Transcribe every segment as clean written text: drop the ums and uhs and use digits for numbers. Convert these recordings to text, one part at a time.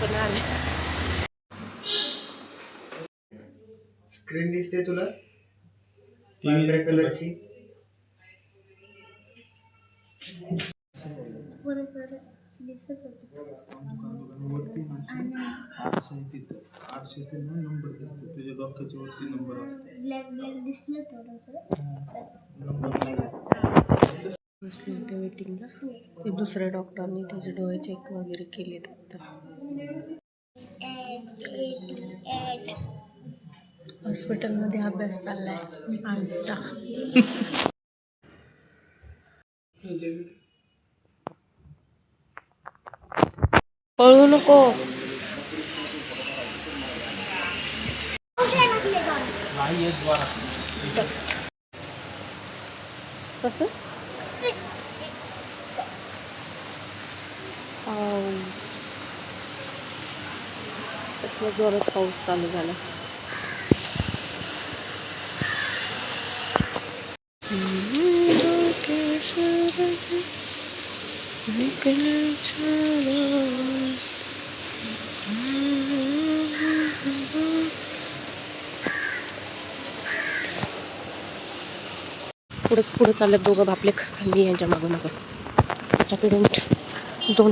पण आले. स्क्रीन दिसते तुला पांढऱ्या कलरची? बसले होते वेटिंगला. ते दुसऱ्या डॉक्टरनी त्याचे डोळे चेक वगैरे केलेत आता. हॉस्पिटलमध्ये अभ्यास चाललाय आजचा. पळू नको. कसं पाऊस, कसला जोरात पाऊस चालू झाला. पुढं चालले दोघं बापले. मी यांच्या मागं आपल्याकडून 2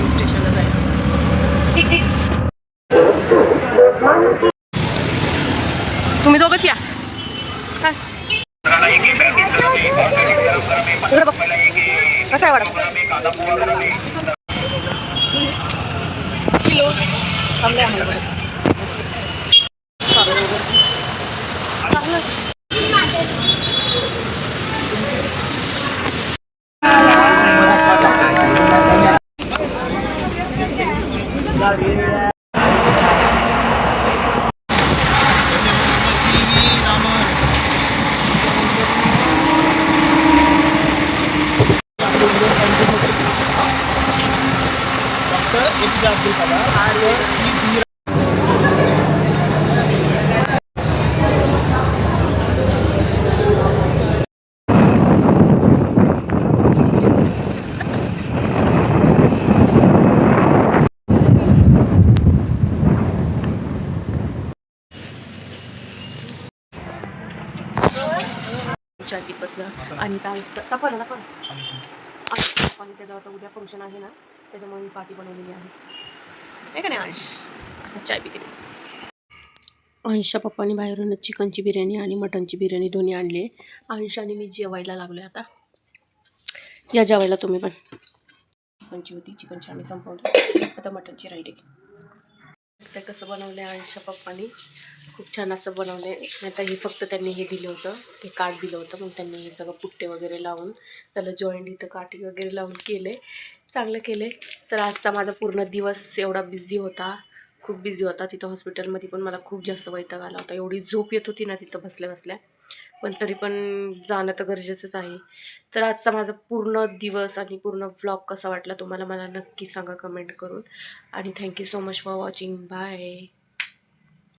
स्टेशनला जायला. तुम्ही दोघंच या. कसा आहे वाडा किलो थांबले आम्हाला. चाय बसलं आणि दाखवा ना आणि त्याचं आता उद्या फंक्शन आहे ना, त्याच्यामुळे मी पार्टी बनवलेली आहे का नाही अंश. आता चाय पिते. अंशच्या पप्पानी बाहेरून चिकनची बिर्याणी आणि मटनची बिर्याणी दोन्ही आणली. अंश आणि मी जेवायला लागलो आता. या जेवायला तुम्ही पण. चिकनची होती, चिकनची आम्ही संपवली, आता मटनची राहिली. ते कसं बनवलं आहे अंशच्या पप्पानी, खूप छान असं बनवलं आहे. नाही तर हे फक्त त्यांनी हे दिलं होतं, हे कार्ड दिलं होतं, मग त्यांनी हे सगळं पुट्टे वगैरे लावून त्याला जॉईंट इथं काठी वगैरे लावून केले, चांगलं केले. तर आजचा माझा पूर्ण दिवस एवढा बिझी होता, खूप बिझी होता. तिथं हॉस्पिटलमध्ये पण मला खूप जास्त वैताग आला होता. एवढी झोप येत होती ना तिथं बसल्या बसल्या, पण तरी पण जाणं तर गरजेचंच आहे. तर आजचा माझा पूर्ण दिवस आणि पूर्ण व्लॉग कसा वाटला तुम्हाला मला नक्की सांगा कमेंट करून. आणि thank you so much for watching. Bye.